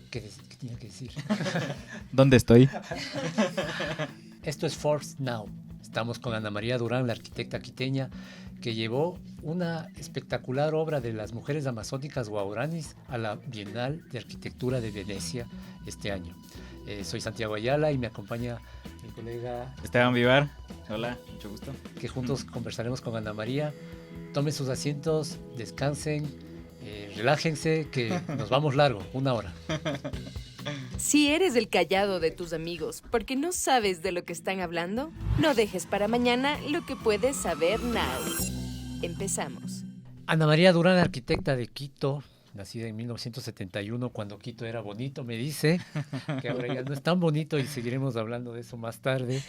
¿Qué tenía que decir? ¿Dónde estoy? Esto es Forbes Now. Estamos con Ana María Durán, la arquitecta quiteña, que llevó una espectacular obra de las mujeres amazónicas guauranis a la Bienal de Arquitectura de Venecia este año. Soy Santiago Ayala y me acompaña mi colega Esteban Vivar. Hola, mucho gusto. que juntos conversaremos con Ana María. Tomen sus asientos, descansen, relájense, que nos vamos largo, 1 hora. Si eres el callado de tus amigos porque no sabes de lo que están hablando, no dejes para mañana lo que puedes saber now. Empezamos. Ana María Durán, arquitecta de Quito, nacida en 1971, cuando Quito era bonito, me dice, que ahora ya no es tan bonito y seguiremos hablando de eso más tarde.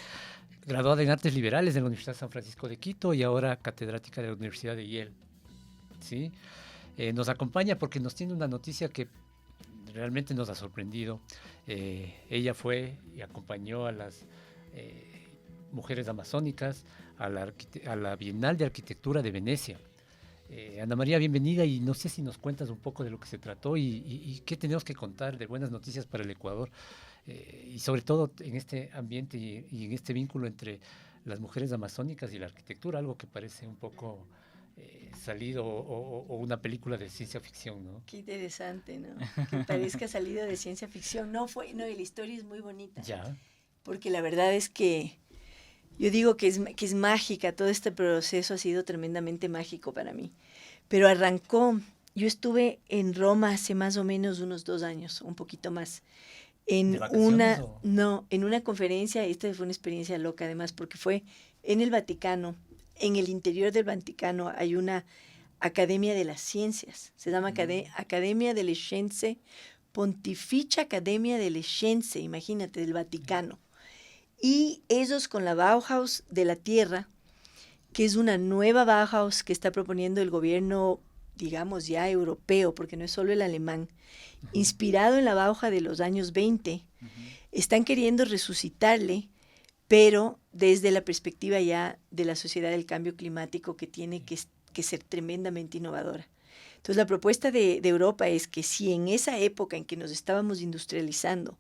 Graduada en Artes Liberales de la Universidad San Francisco de Quito y ahora catedrática de la Universidad de Yale. ¿Sí? Nos acompaña porque nos tiene una noticia que realmente nos ha sorprendido. Ella fue y acompañó a las mujeres amazónicas a la Bienal de Arquitectura de Venecia. Ana María, bienvenida, y no sé si nos cuentas un poco de lo que se trató y qué tenemos que contar de buenas noticias para el Ecuador, y sobre todo en este ambiente y en este vínculo entre las mujeres amazónicas y la arquitectura, algo que parece un poco salido o una película de ciencia ficción, ¿no? Qué interesante, ¿no? Que parezca salido de ciencia ficción. No, y la historia es muy bonita. Ya. Porque la verdad es que yo digo que es mágica, todo este proceso ha sido tremendamente mágico para mí. Pero arrancó, yo estuve en Roma hace más o menos unos 2 años, un poquito más. En una conferencia. Esta fue una experiencia loca además, porque fue en el Vaticano. En el interior del Vaticano hay una Academia de las Ciencias, se llama Academia delle Scienze, Pontificia Academia delle Scienze, imagínate, del Vaticano. Y ellos con la Bauhaus de la Tierra, que es una nueva Bauhaus que está proponiendo el gobierno, digamos ya europeo, porque no es solo el alemán, inspirado en la Bauhaus de los años 20, están queriendo resucitarle, pero desde la perspectiva ya de la sociedad del cambio climático, que tiene que ser tremendamente innovadora. Entonces la propuesta de Europa es que si en esa época en que nos estábamos industrializando,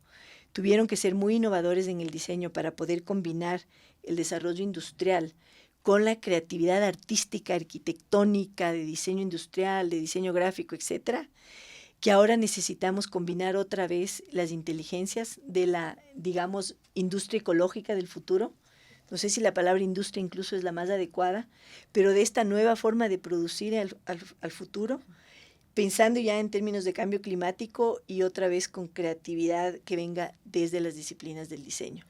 tuvieron que ser muy innovadores en el diseño para poder combinar el desarrollo industrial con la creatividad artística, arquitectónica, de diseño industrial, de diseño gráfico, etcétera, que ahora necesitamos combinar otra vez las inteligencias de la, digamos, industria ecológica del futuro. No sé si la palabra industria incluso es la más adecuada, pero de esta nueva forma de producir al futuro, pensando ya en términos de cambio climático y otra vez con creatividad que venga desde las disciplinas del diseño.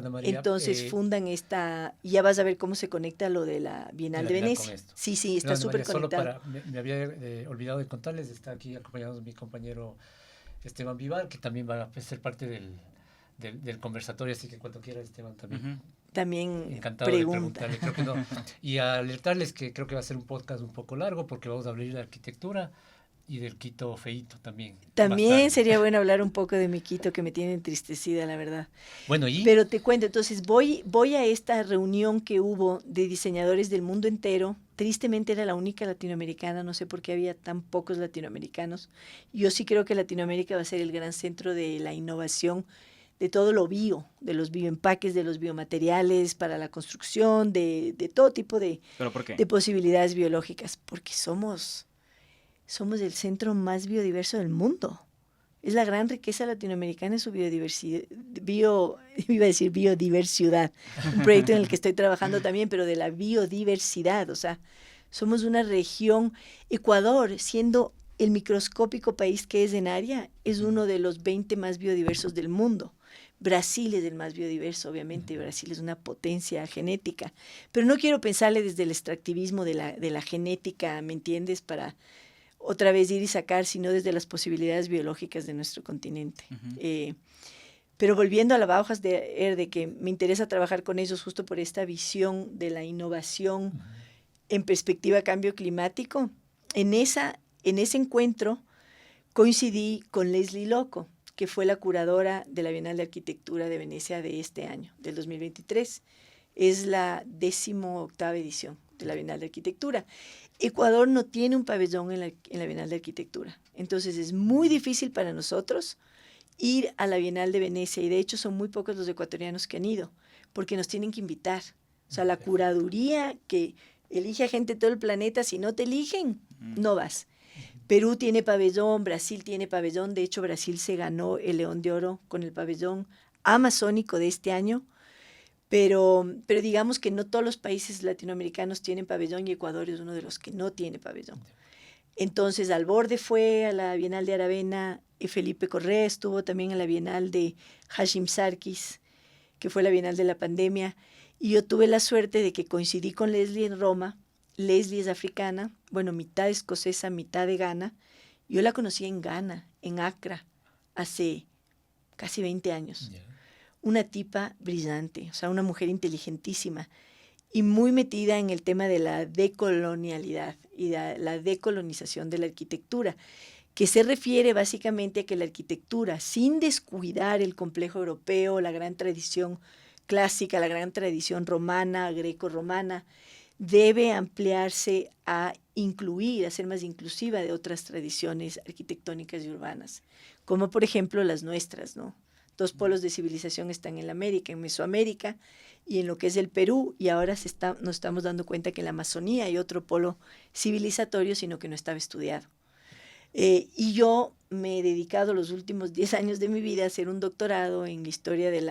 María, entonces fundan esta, y ya vas a ver cómo se conecta lo de la Bienal de Venecia. Sí, está súper conectado. Me había olvidado de contarles, está aquí acompañándonos mi compañero Esteban Vivar, que también va a ser parte del conversatorio, así que cuando quiera, Esteban, también. También encantado de preguntarle, creo que no. Y alertarles que creo que va a ser un podcast un poco largo, porque vamos a hablar de la arquitectura y del Quito feíto también. También sería bueno hablar un poco de mi Quito, que me tiene entristecida, la verdad. Bueno, Pero te cuento, entonces voy a esta reunión que hubo de diseñadores del mundo entero. Tristemente era la única latinoamericana, no sé por qué había tan pocos latinoamericanos. Yo sí creo que Latinoamérica va a ser el gran centro de la innovación, de todo lo de los bioempaques, de los biomateriales para la construcción, de todo tipo de posibilidades biológicas, porque somos el centro más biodiverso del mundo. Es la gran riqueza latinoamericana en su biodiversidad, biodiversidad, un proyecto en el que estoy trabajando también, pero de la biodiversidad. O sea, somos una región. Ecuador, siendo el microscópico país que es en área, es uno de los 20 más biodiversos del mundo. Brasil es el más biodiverso, obviamente. Brasil es una potencia genética, pero no quiero pensarle desde el extractivismo de la genética, ¿me entiendes?, para otra vez ir y sacar, sino desde las posibilidades biológicas de nuestro continente. Pero volviendo a la Bauhaus de que me interesa trabajar con ellos justo por esta visión de la innovación en perspectiva cambio climático, en ese encuentro coincidí con Leslie Loco, que fue la curadora de la Bienal de Arquitectura de Venecia de este año, del 2023. Es la 18ª edición de la Bienal de Arquitectura. Ecuador no tiene un pabellón en la Bienal de Arquitectura. Entonces es muy difícil para nosotros ir a la Bienal de Venecia, y de hecho son muy pocos los ecuatorianos que han ido, porque nos tienen que invitar. O sea, la curaduría que elige a gente de todo el planeta, si no te eligen, no vas. Perú tiene pabellón, Brasil tiene pabellón, de hecho Brasil se ganó el León de Oro con el pabellón amazónico de este año, pero digamos que no todos los países latinoamericanos tienen pabellón y Ecuador es uno de los que no tiene pabellón. Entonces Alborde fue a la Bienal de Aravena, y Felipe Correa estuvo también en la Bienal de Hashim Sarkis, que fue la Bienal de la pandemia, y yo tuve la suerte de que coincidí con Leslie en Roma. Leslie es africana, bueno, mitad escocesa, mitad de Ghana. Yo la conocí en Ghana, en Accra, hace casi 20 años. Yeah. Una tipa brillante, o sea, una mujer inteligentísima y muy metida en el tema de la decolonialidad y la decolonización de la arquitectura, que se refiere básicamente a que la arquitectura, sin descuidar el complejo europeo, la gran tradición clásica, la gran tradición romana, greco-romana, debe ampliarse a incluir, a ser más inclusiva de otras tradiciones arquitectónicas y urbanas, como por ejemplo las nuestras, ¿no? 2 polos de civilización están en la América, en Mesoamérica y en lo que es el Perú, y ahora nos estamos dando cuenta que en la Amazonía hay otro polo civilizatorio, sino que no estaba estudiado. Y yo me he dedicado los últimos 10 años de mi vida a hacer un doctorado en la historia de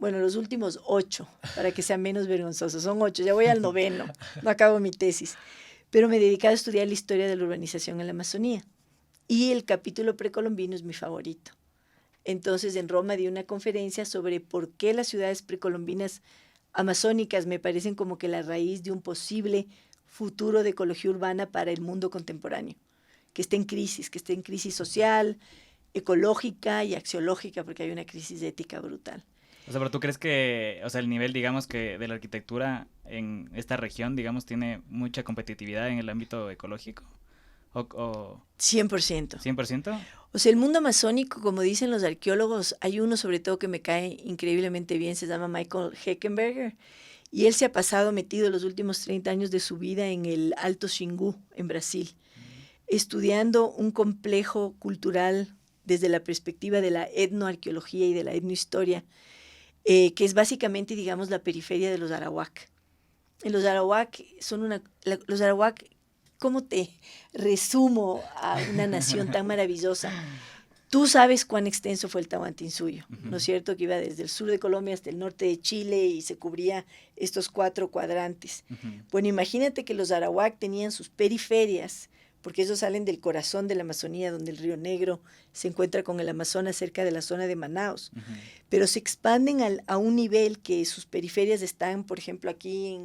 los últimos 8, para que sea menos vergonzoso, son 8, ya voy al 9º, no acabo mi tesis, pero me he dedicado a estudiar la historia de la urbanización en la Amazonía, y el capítulo precolombino es mi favorito. Entonces en Roma di una conferencia sobre por qué las ciudades precolombinas amazónicas me parecen como que la raíz de un posible futuro de ecología urbana para el mundo contemporáneo, que esté en crisis social, ecológica y axiológica, porque hay una crisis ética brutal. O sea, pero ¿tú crees que, o sea, el nivel, digamos, que de la arquitectura en esta región, digamos, tiene mucha competitividad en el ámbito ecológico? ¿O 100%. ¿100%? O sea, el mundo amazónico, como dicen los arqueólogos, hay uno sobre todo que me cae increíblemente bien, se llama Michael Heckenberger, y él se ha pasado metido los últimos 30 años de su vida en el Alto Xingu, en Brasil, estudiando un complejo cultural desde la perspectiva de la etnoarqueología y de la etnohistoria, que es básicamente, digamos, la periferia de los arawak. Los arawak los arawak, ¿cómo te resumo a una nación tan maravillosa? Tú sabes cuán extenso fue el Tahuantinsuyo, ¿no es cierto? Que iba desde el sur de Colombia hasta el norte de Chile y se cubría estos 4 cuadrantes. Bueno, imagínate que los arawak tenían sus periferias, porque ellos salen del corazón de la Amazonía, donde el Río Negro se encuentra con el Amazonas cerca de la zona de Manaos, pero se expanden a un nivel que sus periferias están, por ejemplo, aquí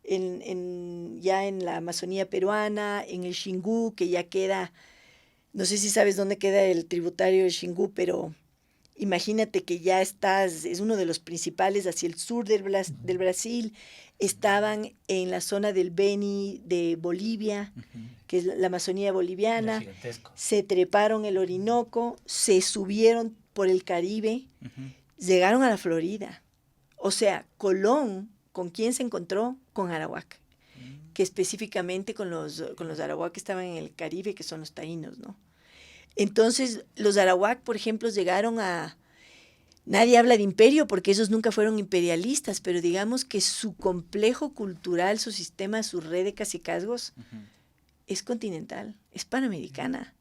ya en la Amazonía peruana, en el Xingu, que ya queda, no sé si sabes dónde queda el tributario del Xingu, pero imagínate que ya es uno de los principales hacia el sur del Brasil. Estaban en la zona del Beni de Bolivia, que es la Amazonía boliviana, se treparon el Orinoco, se subieron por el Caribe, llegaron a la Florida. O sea, Colón, ¿con quién se encontró? Con arawak, que específicamente con los arawak que estaban en el Caribe, que son los taínos, ¿no? Entonces, los arawak, por ejemplo, llegaron a... Nadie habla de imperio porque ellos nunca fueron imperialistas, pero digamos que su complejo cultural, su sistema, su red de cacicazgos es continental, es panamericana.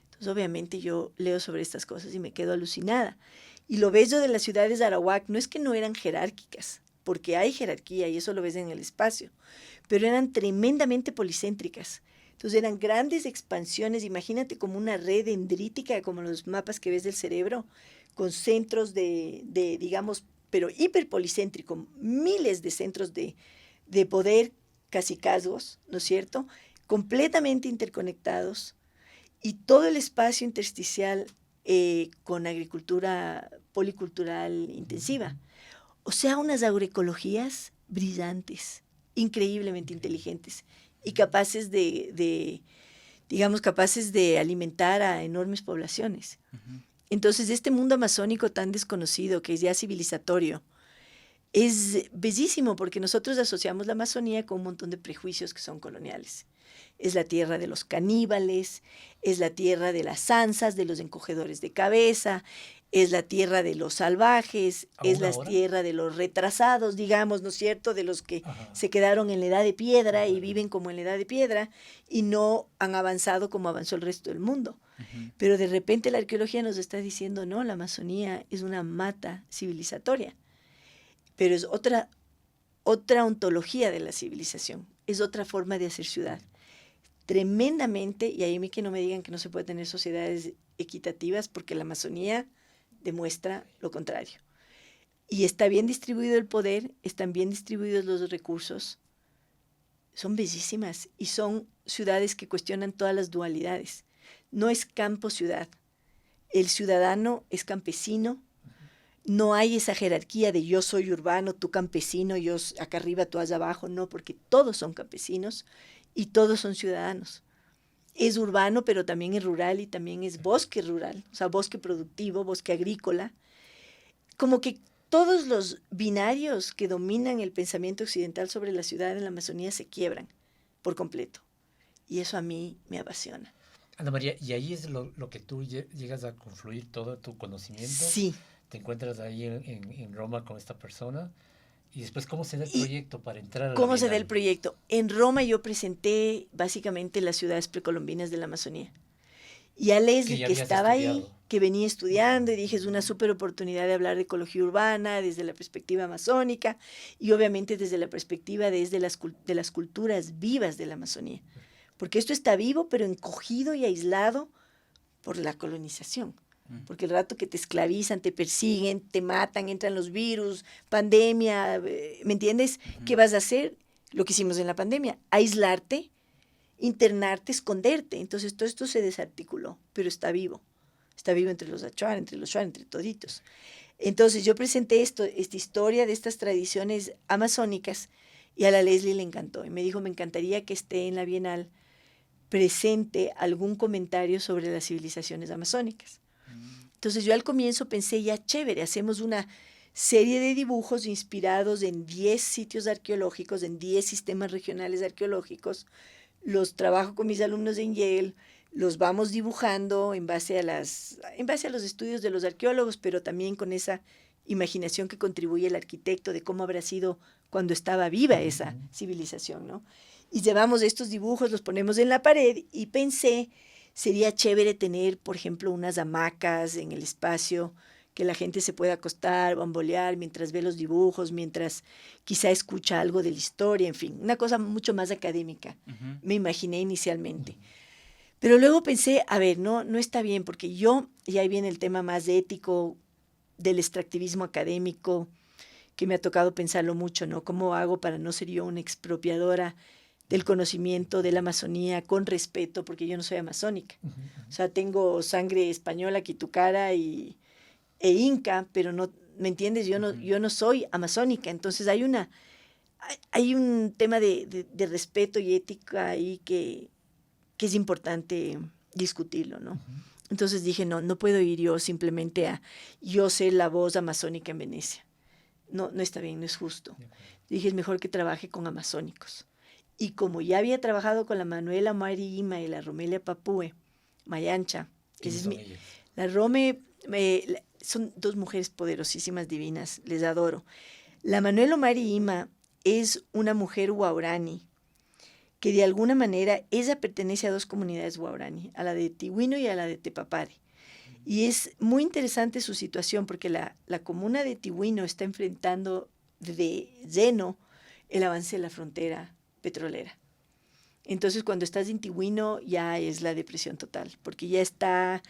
Entonces, obviamente, yo leo sobre estas cosas y me quedo alucinada. Y lo bello de las ciudades arawak no es que no eran jerárquicas, porque hay jerarquía y eso lo ves en el espacio, pero eran tremendamente policéntricas. Entonces eran grandes expansiones, imagínate como una red dendrítica, como los mapas que ves del cerebro, con centros de digamos, pero hiperpolicéntrico, miles de centros de poder, cacicazgos, ¿no es cierto?, completamente interconectados, y todo el espacio intersticial con agricultura policultural intensiva. O sea, unas agroecologías brillantes, increíblemente inteligentes y capaces digamos, capaces de alimentar a enormes poblaciones. Entonces, este mundo amazónico tan desconocido, que es ya civilizatorio, es bellísimo porque nosotros asociamos la Amazonía con un montón de prejuicios que son coloniales. Es la tierra de los caníbales, es la tierra de las ansas, de los encogedores de cabeza, es la tierra de los salvajes, es la tierra de los retrasados, digamos, ¿no es cierto?, de los que se quedaron en la edad de piedra y viven como en la edad de piedra y no han avanzado como avanzó el resto del mundo. Pero de repente la arqueología nos está diciendo, no, la Amazonía es una mata civilizatoria, pero es otra ontología de la civilización, es otra forma de hacer ciudad. Tremendamente, y ahí a mí que no me digan que no se puede tener sociedades equitativas, porque la Amazonía demuestra lo contrario. Y está bien distribuido el poder, están bien distribuidos los recursos, son bellísimas y son ciudades que cuestionan todas las dualidades. No es campo-ciudad, el ciudadano es campesino, no hay esa jerarquía de yo soy urbano, tú campesino, yo acá arriba, tú allá abajo, no, porque todos son campesinos y todos son ciudadanos. Es urbano, pero también es rural y también es bosque rural, o sea, bosque productivo, bosque agrícola. Como que todos los binarios que dominan el pensamiento occidental sobre la ciudad en la Amazonía se quiebran por completo. Y eso a mí me apasiona. Ana María, ¿y ahí es lo que tú llegas a confluir todo tu conocimiento? Sí. Te encuentras ahí en Roma con esta persona. Y después, ¿cómo se da el proyecto para entrar a la ¿Cómo se Bienal? da el proyecto? En Roma yo presenté básicamente las ciudades precolombinas de la Amazonía. Y a Leslie, que estaba ahí, que venía estudiando, y dije, es una súper oportunidad de hablar de ecología urbana desde la perspectiva amazónica y obviamente desde la perspectiva de las culturas vivas de la Amazonía. Porque esto está vivo, pero encogido y aislado por la colonización. Porque el rato que te esclavizan, te persiguen, te matan, entran los virus, pandemia, ¿me entiendes? ¿Qué vas a hacer? Lo que hicimos en la pandemia, aislarte, internarte, esconderte. Entonces todo esto se desarticuló, pero está vivo entre los Achuar, entre los Shuar, entre toditos. Entonces yo presenté esta historia de estas tradiciones amazónicas y a la Leslie le encantó. Y me dijo, me encantaría que esté en la Bienal presente algún comentario sobre las civilizaciones amazónicas. Entonces yo al comienzo pensé, ya chévere, hacemos una serie de dibujos inspirados en 10 sitios arqueológicos, en 10 sistemas regionales arqueológicos. Los trabajo con mis alumnos en Yale, los vamos dibujando en base a los estudios de los arqueólogos, pero también con esa imaginación que contribuye el arquitecto de cómo habrá sido cuando estaba viva esa civilización, ¿no? Y llevamos estos dibujos, los ponemos en la pared y pensé, sería chévere tener, por ejemplo, unas hamacas en el espacio que la gente se pueda acostar, bambolear mientras ve los dibujos, mientras quizá escucha algo de la historia, en fin, una cosa mucho más académica, me imaginé inicialmente. Pero luego pensé, a ver, no está bien, porque y ahí viene el tema más ético del extractivismo académico, que me ha tocado pensarlo mucho, ¿no? ¿Cómo hago para no ser yo una expropiadora del conocimiento de la Amazonía con respeto, porque yo no soy amazónica? O sea, tengo sangre española, quitucara e inca, pero no, ¿me entiendes? Yo no soy amazónica. Entonces hay un tema de respeto y ética ahí que es importante discutirlo, ¿no? Entonces dije, no puedo ir yo simplemente a yo ser la voz amazónica en Venecia. No está bien, no es justo. Dije, es mejor que trabaje con amazónicos. Y como ya había trabajado con la Manuela Mari Ima y la Romelia Papúe Mayancha, la Rome, son dos mujeres poderosísimas, divinas, les adoro. La Manuela Mari Ima es una mujer guaurani, que de alguna manera ella pertenece a dos comunidades guaurani, a la de Tihuino y a la de Tepapare. Y es muy interesante su situación porque la comuna de Tihuino está enfrentando de lleno el avance de la frontera petrolera. Entonces cuando estás en Tihuino ya es la depresión total, porque ya está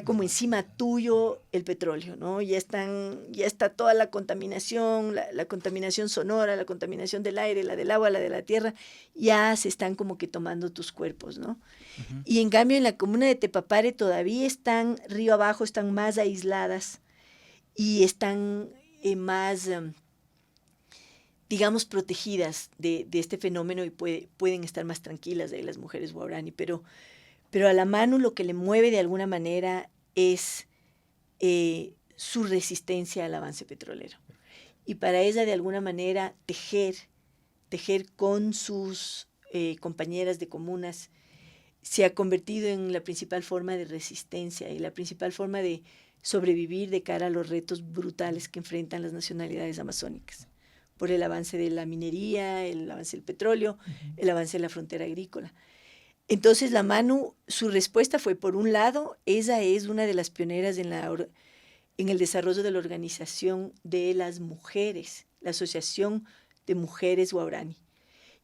como encima tuyo el petróleo, ¿no? Ya está toda la contaminación, la contaminación sonora, la contaminación del aire, la del agua, la de la tierra, ya se están como que tomando tus cuerpos, ¿no? Y en cambio en la comuna de Tepapare todavía están río abajo, están más aisladas y están más, digamos, protegidas de este fenómeno y pueden estar más tranquilas de las mujeres guarani, pero a la Manu lo que le mueve de alguna manera es su resistencia al avance petrolero. y para ella de alguna manera tejer con sus compañeras de comunas, se ha convertido en la principal forma de resistencia y la principal forma de sobrevivir de cara a los retos brutales que enfrentan las nacionalidades amazónicas, por el avance de la minería, el avance del petróleo, el avance de la frontera agrícola. Entonces la Manu, su respuesta fue, por un lado, ella es una de las pioneras en el desarrollo de la organización de las mujeres, la Asociación de Mujeres Guaraní.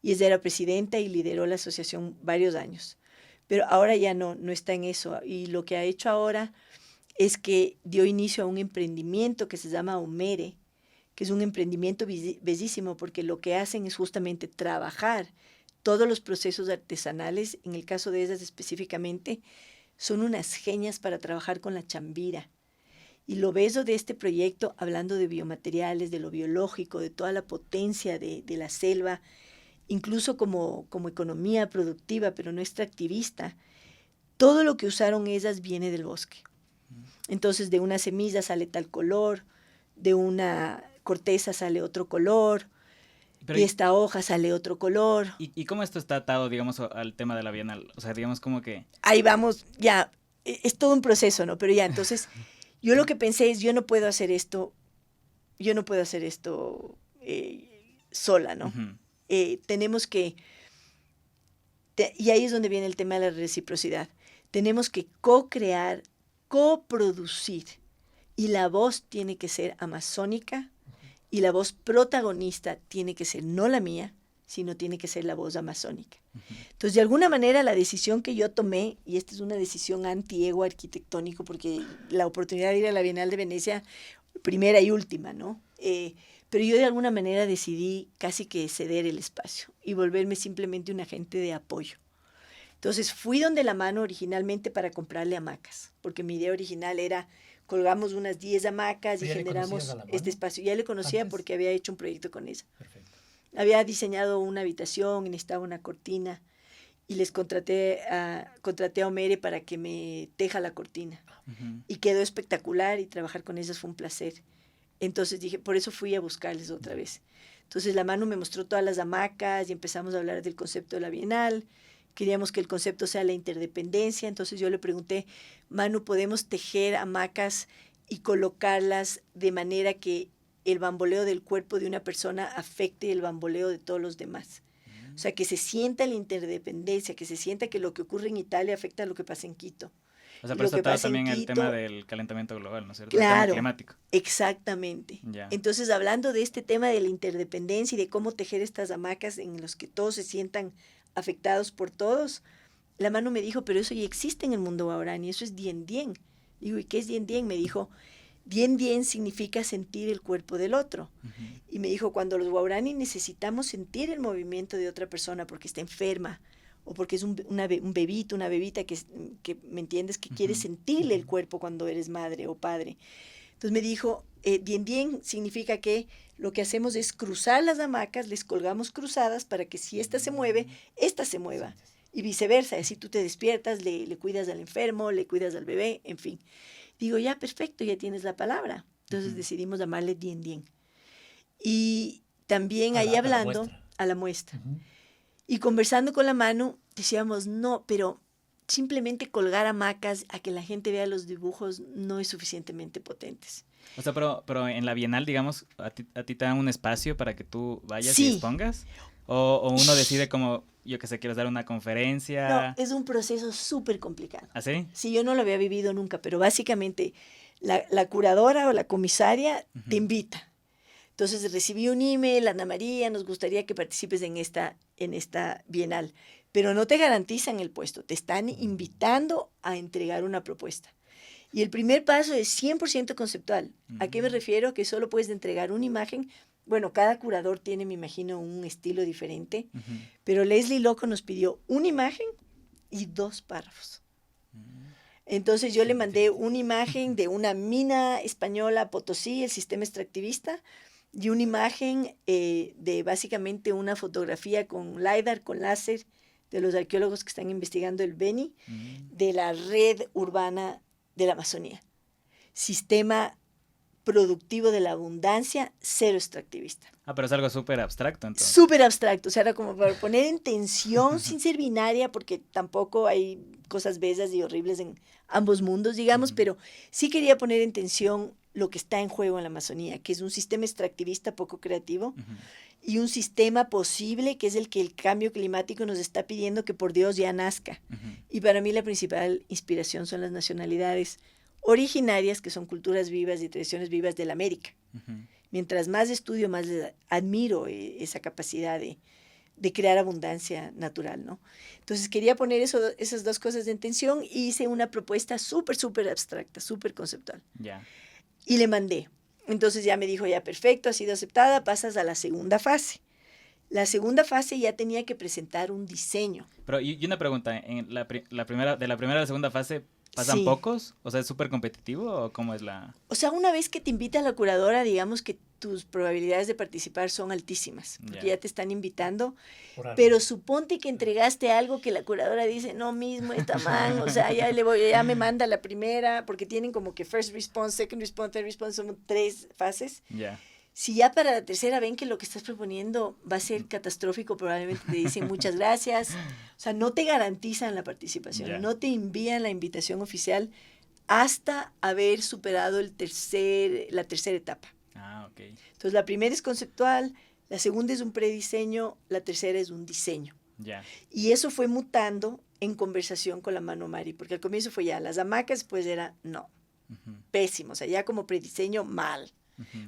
Y ella era presidenta y lideró la asociación varios años. Pero ahora ya no está en eso. Y lo que ha hecho ahora es que dio inicio a un emprendimiento que se llama Omere, que es un emprendimiento bellísimo porque lo que hacen es justamente trabajar todos los procesos artesanales. En el caso de ellas específicamente, son unas genias para trabajar con la chambira. Y lo bello de este proyecto, hablando de biomateriales, de lo biológico, de toda la potencia de la selva, incluso como economía productiva, pero no extractivista, todo lo que usaron ellas viene del bosque. Entonces, de una semilla sale tal color, de una corteza sale otro color, de esta hoja sale otro color. ¿Y cómo esto está atado, digamos, al tema de la Bienal? O sea, digamos como que... Ahí vamos, ya, es todo un proceso, ¿no? Pero ya, entonces, yo lo que pensé es, yo no puedo hacer esto sola, ¿no? Uh-huh. Tenemos que, y ahí es donde viene el tema de la reciprocidad, tenemos que co-crear, coproducir, y la voz tiene que ser amazónica, y la voz protagonista tiene que ser no la mía, sino tiene que ser la voz amazónica. Uh-huh. Entonces, de alguna manera, la decisión que yo tomé, y esta es una decisión anti-ego arquitectónico, porque la oportunidad de ir a la Bienal de Venecia, primera y última, ¿no? Pero yo de alguna manera decidí casi que ceder el espacio y volverme simplemente un agente de apoyo. Entonces fui donde la Manu originalmente para comprarle hamacas, porque mi idea original era colgamos unas 10 hamacas y generamos este espacio. Ya le conocía antes, porque había hecho un proyecto con ella. Perfecto. Había diseñado una habitación y necesitaba una cortina y les contraté a Omere para que me teja la cortina. Uh-huh. Y quedó espectacular y trabajar con ellas fue un placer. Entonces dije, por eso fui a buscarles otra vez. Entonces la Manu me mostró todas las hamacas y empezamos a hablar del concepto de la Bienal. Queríamos que el concepto sea la interdependencia. Entonces yo le pregunté, Manu, ¿podemos tejer hamacas y colocarlas de manera que el bamboleo del cuerpo de una persona afecte el bamboleo de todos los demás? O sea, que se sienta la interdependencia, que se sienta que lo que ocurre en Italia afecta a lo que pasa en Quito. O sea, por eso está también el tema del calentamiento global, ¿no es cierto? Claro, el tema climático. Exactamente. Ya. Entonces, hablando de este tema de la interdependencia y de cómo tejer estas hamacas en los que todos se sientan afectados por todos, la Manu me dijo, pero eso ya existe en el mundo guaraní, eso es dien dien. Digo, ¿y qué es dien dien? Me dijo, dien dien significa sentir el cuerpo del otro. Uh-huh. Y me dijo, cuando los guaraní necesitamos sentir el movimiento de otra persona porque está enferma, o porque es un bebito, una bebita que ¿me entiendes? Que quiere sentirle el cuerpo cuando eres madre o padre. Entonces me dijo, dien dien significa que lo que hacemos es cruzar las hamacas, les colgamos cruzadas para que si esta se mueve, esta se mueva. Y viceversa, así tú te despiertas, le cuidas al enfermo, le cuidas al bebé, en fin. Digo, ya, perfecto, ya tienes la palabra. Entonces decidimos llamarle dien dien. Y también ahí hablando a la muestra. Uh-huh. Y conversando con la Manu, decíamos, no, pero simplemente colgar hamacas a que la gente vea los dibujos no es suficientemente potentes. O sea, pero en la Bienal, digamos, a ti te dan un espacio para que tú vayas y expongas. O uno decide como, yo qué sé, quieres dar una conferencia. No, es un proceso súper complicado. ¿Ah, sí? Sí, yo no lo había vivido nunca, pero básicamente la curadora o la comisaria uh-huh. te invita. Entonces recibí un email, Ana María, nos gustaría que participes en esta Bienal, pero no te garantizan el puesto, te están invitando a entregar una propuesta. Y el primer paso es 100% conceptual. ¿A qué me refiero? Que solo puedes entregar una imagen. Bueno, cada curador tiene, me imagino, un estilo diferente, uh-huh. pero Leslie Loco nos pidió una imagen y 2 párrafos. Entonces yo le mandé una imagen de una mina española, Potosí, el sistema extractivista, y una imagen de básicamente una fotografía con LiDAR, con láser, de los arqueólogos que están investigando el Beni, de la red urbana de la Amazonía. Sistema productivo de la abundancia, cero extractivista. Pero es algo súper abstracto, entonces. Súper abstracto, o sea, era como para poner en tensión sin ser binaria, porque tampoco hay cosas bellas y horribles en ambos mundos, digamos, pero sí quería poner en tensión lo que está en juego en la Amazonía, que es un sistema extractivista poco creativo y un sistema posible que es el que el cambio climático nos está pidiendo que por Dios ya nazca. Y para mí la principal inspiración son las nacionalidades originarias, que son culturas vivas y tradiciones vivas de la América. Mientras más estudio, más admiro esa capacidad de crear abundancia natural, ¿no? Entonces quería poner esas dos cosas en tensión y hice una propuesta súper, súper abstracta, súper conceptual. Ya. Y le mandé. Entonces ya me dijo, ya perfecto, ha sido aceptada, pasas a la segunda fase. La segunda fase ya tenía que presentar un diseño. Pero y una pregunta, ¿en de la primera a la segunda fase pasan Sí. pocos? O sea, ¿es súper competitivo o cómo es la...? O sea, una vez que te invita la curadora, digamos que tus probabilidades de participar son altísimas, porque ya te están invitando, pero suponte que entregaste algo que la curadora dice, no mismo, está mal, o sea, ya me manda la primera, porque tienen como que first response, second response, third response, son 3 fases. Ya. Si ya para la tercera ven que lo que estás proponiendo va a ser catastrófico, probablemente te dicen muchas gracias. O sea, no te garantizan la participación, Ya. no te envían la invitación oficial hasta haber superado la tercera etapa. Ok. Entonces, la primera es conceptual, la segunda es un prediseño, la tercera es un diseño. Ya. Y eso fue mutando en conversación con la Mano Mari, porque al comienzo fue ya las hamacas, pues era no, pésimo, o sea, ya como prediseño mal.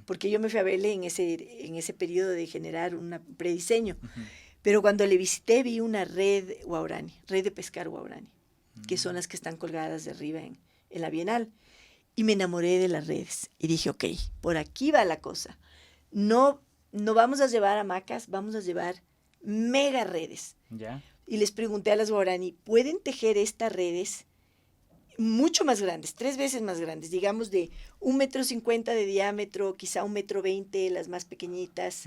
Porque yo me fui a verle en ese periodo de generar un prediseño. Pero cuando le visité vi una red guaurani, red de pescar guaurani, que son las que están colgadas de arriba en la Bienal. Y me enamoré de las redes. Y dije, ok, por aquí va la cosa. No vamos a llevar hamacas, vamos a llevar mega redes. Ya. Y les pregunté a las guaurani, ¿pueden tejer estas redes mucho más grandes, 3 veces más grandes, digamos de 1,50 m de diámetro, quizá 1,20 m, las más pequeñitas,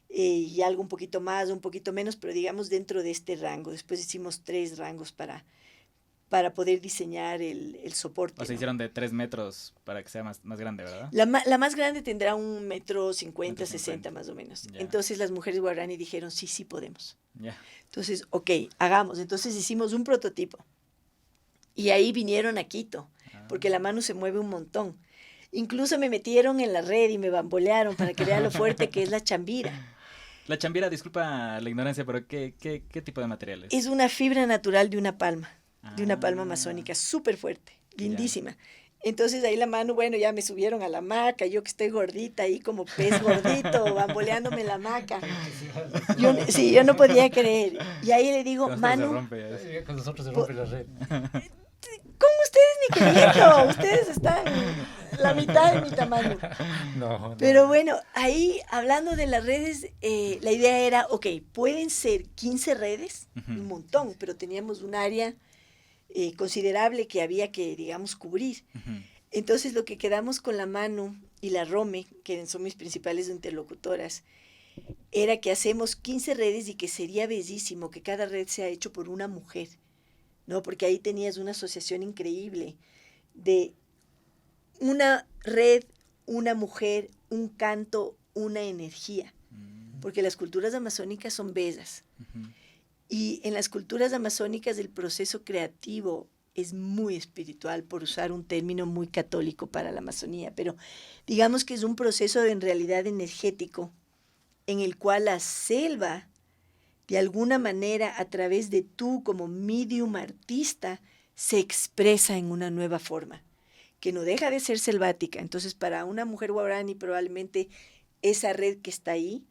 y algo un poquito más, un poquito menos, pero digamos dentro de este rango? Después hicimos 3 rangos para poder diseñar el soporte. O sea, ¿no? hicieron de 3 metros para que sea más grande, ¿verdad? La más grande tendrá 1,50 m, 1,50 60 más o menos. Ya. Entonces las mujeres guarani dijeron, sí podemos. Ya. Entonces, ok, hagamos. Entonces hicimos un prototipo. Y ahí vinieron a Quito, porque la mano se mueve un montón. Incluso me metieron en la red y me bambolearon para que vean lo fuerte que es la chambira. La chambira, disculpa la ignorancia, pero ¿qué tipo de material es? Es una fibra natural de una palma amazónica, súper fuerte, lindísima. Entonces ahí la mano, bueno, ya me subieron a la hamaca, yo que estoy gordita ahí como pez gordito, bamboleándome en la hamaca. Yo no podía creer. Y ahí le digo, mano, Con nosotros se rompe la red. ¿cómo ustedes ni queriendo? Ustedes están la mitad de mi tamaño. No. Pero bueno, ahí hablando de las redes, la idea era, ok, pueden ser 15 redes, un montón, pero teníamos un área considerable que había que, digamos, cubrir. Entonces lo que quedamos con la Manu y la Rome, que son mis principales interlocutoras, era que hacemos 15 redes y que sería bellísimo que cada red sea hecho por una mujer, ¿no? Porque ahí tenías una asociación increíble de una red, una mujer, un canto, una energía, porque las culturas amazónicas son bellas. Y en las culturas amazónicas el proceso creativo es muy espiritual, por usar un término muy católico para la Amazonía, pero digamos que es un proceso en realidad energético, en el cual la selva, de alguna manera, a través de tú como medium artista, se expresa en una nueva forma, que no deja de ser selvática. Entonces, para una mujer guarani, probablemente esa red que está ahí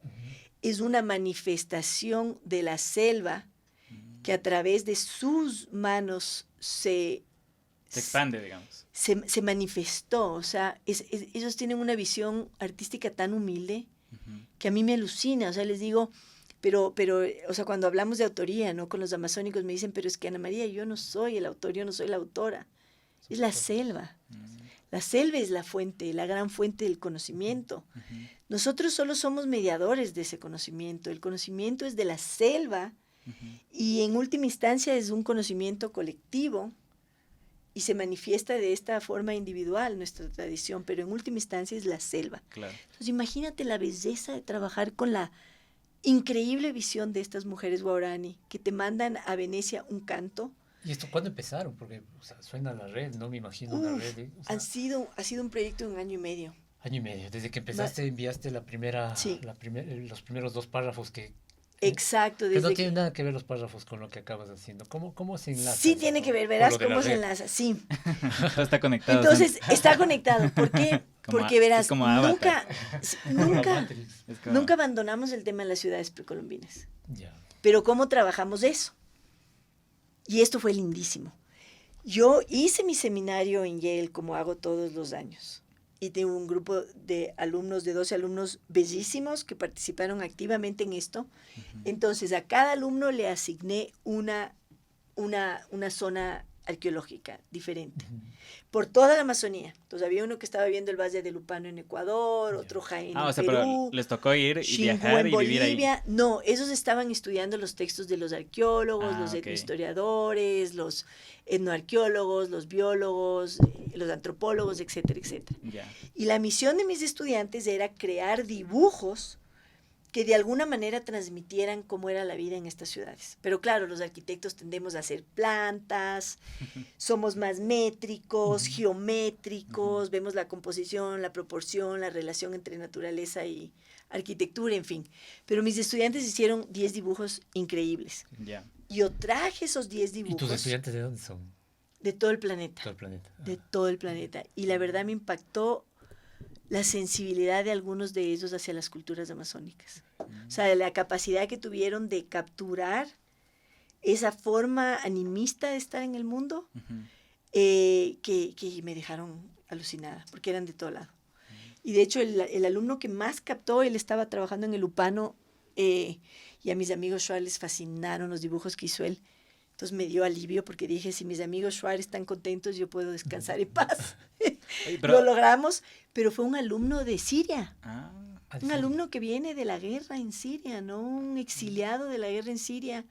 es una manifestación de la selva que a través de sus manos se expande, digamos. Se manifestó. O sea, ellos tienen una visión artística tan humilde que a mí me alucina. O sea, les digo, pero, o sea, cuando hablamos de autoría, ¿no? Con los amazónicos me dicen, pero es que Ana María, yo no soy el autor, yo no soy la autora. Es la selva. La selva es la fuente, la gran fuente del conocimiento. Nosotros solo somos mediadores de ese conocimiento. El conocimiento es de la selva y en última instancia es un conocimiento colectivo y se manifiesta de esta forma individual nuestra tradición, pero en última instancia es la selva. Claro. Entonces imagínate la belleza de trabajar con la increíble visión de estas mujeres guaraní que te mandan a Venecia un canto. ¿Y esto cuándo empezaron? Porque o sea, suena la red, ¿no? Me imagino una red. O sea, ha sido un proyecto de 1 año y medio. año y medio. Desde que empezaste enviaste la primera, Sí. los primeros 2 párrafos que Exacto. que Desde no tiene nada que ver los párrafos con lo que acabas haciendo. ¿Cómo se enlaza? Sí eso tiene que ver, con verás lo de la cómo se red? enlaza, sí. Todo está conectado. Entonces, está conectado. ¿Por qué? Como Porque verás, es como Avatar. La Matrix. Es como- nunca abandonamos el tema de las ciudades precolombinas. Ya. Pero ¿cómo trabajamos eso? Y esto fue lindísimo. Yo hice mi seminario en Yale, como hago todos los años. Y tengo un grupo de alumnos, de 12 alumnos bellísimos que participaron activamente en esto. Entonces, a cada alumno le asigné una zona arqueológica diferente, por toda la Amazonía. Entonces, había uno que estaba viendo el Valle de Lupano en Ecuador, otro Jaén Ah, en o sea, Perú, pero les tocó ir y Xingu viajar en y vivir ahí. Bolivia. No, ellos estaban estudiando los textos de los arqueólogos, Ah, los ok. etnohistoriadores, los etnoarqueólogos, los biólogos, los antropólogos, etcétera, etcétera. Ya. Y la misión de mis estudiantes era crear dibujos que de alguna manera transmitieran cómo era la vida en estas ciudades. Pero claro, los arquitectos tendemos a hacer plantas, somos más métricos, geométricos, vemos la composición, la proporción, la relación entre naturaleza y arquitectura, en fin. Pero mis estudiantes hicieron 10 dibujos increíbles. Ya. Yo traje esos 10 ¿Y tus dibujos estudiantes de dónde son? de todo el planeta. Todo el planeta. Ah. De todo el planeta. Y la verdad me impactó la sensibilidad de algunos de ellos hacia las culturas amazónicas. O sea, la capacidad que tuvieron de capturar esa forma animista de estar en el mundo, Ujú. que me dejaron alucinada, porque eran de todo lado. Y de hecho, el alumno que más captó, él estaba trabajando en el Upano, y a mis amigos Schwarz les fascinaron los dibujos que hizo él. Entonces me dio alivio porque dije, si mis amigos Schwarz están contentos, yo puedo descansar en paz. Oye, Lo logramos, pero fue un alumno de Siria. Ah, Ah, Un sí. alumno que viene de la guerra en Siria, ¿no? Un exiliado de la guerra en Siria,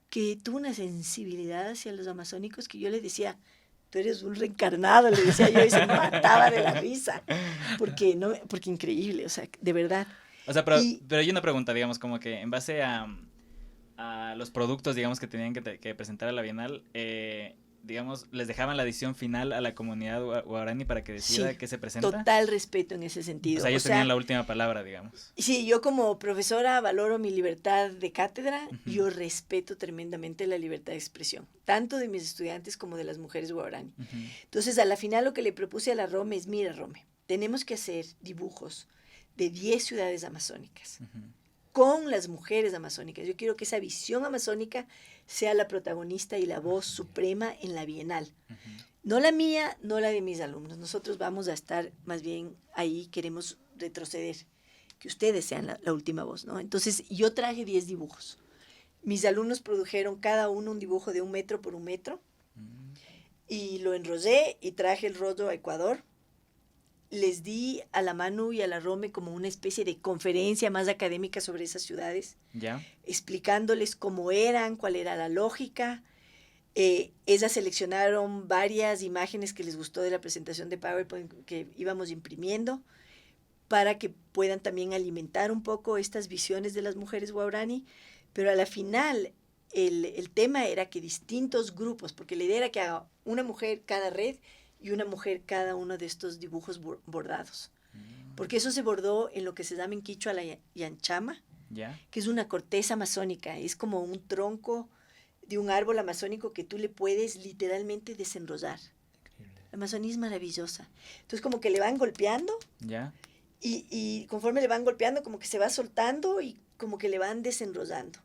que tuvo una sensibilidad hacia los amazónicos que yo le decía, tú eres un reencarnado, le decía yo, y se mataba de la risa. Porque increíble, o sea, de verdad. o sea, pero Y- hay una pregunta, digamos, como que en base a los productos, digamos, que tenían que presentar a la Bienal, digamos, les dejaban la edición final a la comunidad guaraní para que decida Sí, qué se presenta. Total respeto en ese sentido. O sea, ellos tenían la última palabra, digamos. Sí, yo como profesora valoro mi libertad de cátedra, Ujú. yo respeto tremendamente la libertad de expresión, tanto de mis estudiantes como de las mujeres guaraní. Ujú. Entonces, a la final lo que le propuse a la Rome es, mira, Rome, tenemos que hacer dibujos de 10 ciudades amazónicas Ujú. con las mujeres amazónicas. Yo quiero que esa visión amazónica sea la protagonista y la voz suprema en la Bienal. Ujú. No la mía, no la de mis alumnos. Nosotros vamos a estar más bien ahí, queremos retroceder, que ustedes sean la última voz, ¿no? Entonces, yo traje 10 dibujos. Mis alumnos produjeron cada uno un dibujo de 1 metro por 1 metro Mm. y lo enrollé y traje el rollo a Ecuador. Les di a la Manu y a la Rome como una especie de conferencia más académica sobre esas ciudades, Ya. explicándoles cómo eran, cuál era la lógica. Ellas seleccionaron varias imágenes que les gustó de la presentación de PowerPoint que íbamos imprimiendo para que puedan también alimentar un poco estas visiones de las mujeres guaraní, pero a la final el tema era que distintos grupos, porque la idea era que haga una mujer cada red y una mujer cada uno de estos dibujos bordados, porque eso se bordó en lo que se llama en quichua la yanchama, Ya. que es una corteza amazónica, es como un tronco de un árbol amazónico que tú le puedes literalmente desenrollar. Increíble. La Amazonía es maravillosa. Entonces como que le van golpeando Ya. y conforme le van golpeando como que se va soltando y como que le van desenrollando.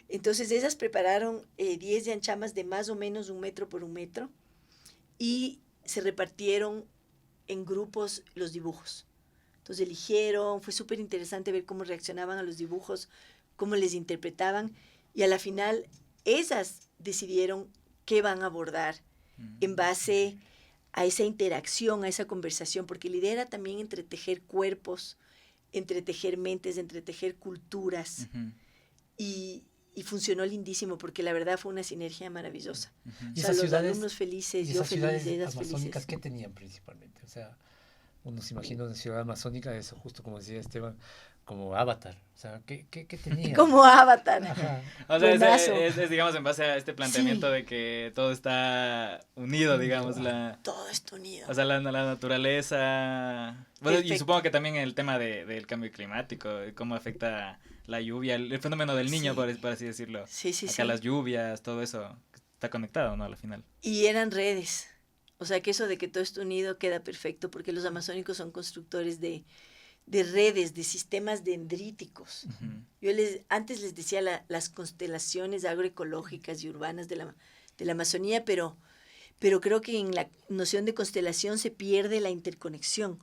Entonces ellas prepararon 10 yanchamas de más o menos 1 metro por 1 metro y se repartieron en grupos los dibujos. Entonces eligieron, fue súper interesante ver cómo reaccionaban a los dibujos, cómo les interpretaban y a la final ellas decidieron qué van a abordar en base a esa interacción, a esa conversación, porque la idea era también entretejer cuerpos, entretejer mentes, entretejer culturas Ujú. y y funcionó lindísimo porque la verdad fue una sinergia maravillosa. ¿Y O sea, esas los ciudades, alumnos felices, y yo esas feliz, ciudades ellas amazónicas felices. qué tenían principalmente? O sea, uno se imagina una ciudad amazónica, eso justo como decía Esteban, como Avatar. O sea, ¿qué tenían? Como Avatar. Ajá. O sea, Buenazo. es, digamos, en base a este planteamiento Sí. de que todo está unido, digamos, Todo está unido. o sea, la naturaleza. Bueno, y Perfecto. supongo que también el tema del cambio climático, cómo afecta la lluvia, el fenómeno del niño, Sí. por así decirlo. Sí, sí, Acá sí. las lluvias, todo eso está conectado, ¿no? Al final. Y eran redes. O sea, que eso de que todo está unido queda perfecto porque los amazónicos son constructores de redes, de sistemas dendríticos. Ujú. Yo antes les decía las constelaciones agroecológicas y urbanas de la Amazonía, pero creo que en la noción de constelación se pierde la interconexión.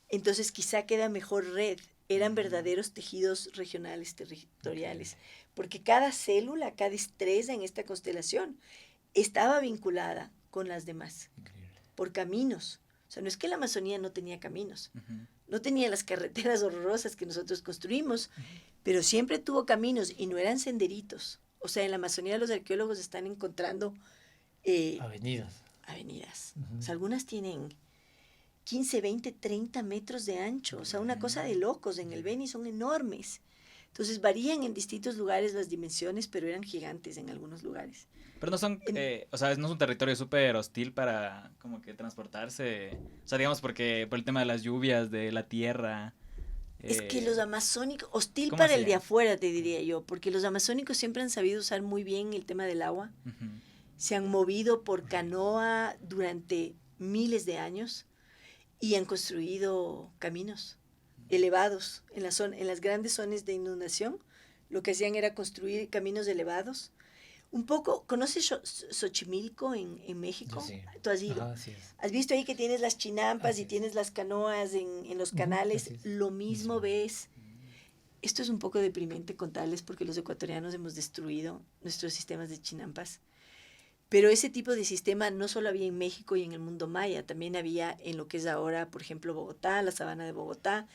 Entonces quizá queda mejor red. Eran verdaderos tejidos regionales, territoriales, porque cada célula, cada estrella en esta constelación estaba vinculada con las demás Increíble. por caminos. O sea, no es que la Amazonía no tenía caminos, Ujú. no tenía las carreteras horrorosas que nosotros construimos, pero siempre tuvo caminos y no eran senderitos. O sea, en la Amazonía los arqueólogos están encontrando Avenidas. avenidas. Ujú. O sea, algunas tienen 15, 20, 30 metros de ancho. O sea, una cosa de locos. En el Beni son enormes. Entonces varían en distintos lugares las dimensiones, pero eran gigantes en algunos lugares. Pero no son, o sea, no es un territorio súper hostil para como que transportarse. O sea, digamos, porque por el tema de las lluvias, de la tierra. Es que los amazónicos, hostil ¿cómo para el de hacían? afuera, te diría yo, porque los amazónicos siempre han sabido usar muy bien el tema del agua. Ujú. Se han movido por canoa durante miles de años y han construido caminos elevados en las grandes zonas de inundación. Lo que hacían era construir caminos elevados. Un poco, ¿conoces Xochimilco en México? Yo sí. ¿Tú has ido? Ajá, así es. ¿Has visto ahí que tienes las chinampas Así y es. tienes las canoas en los Ujú, canales? así es. Lo mismo Mismo. ves. Esto es un poco deprimente contarles porque los ecuatorianos hemos destruido nuestros sistemas de chinampas. Pero ese tipo de sistema no solo había en México y en el mundo maya, también había en lo que es ahora, por ejemplo, Bogotá, la sabana de Bogotá,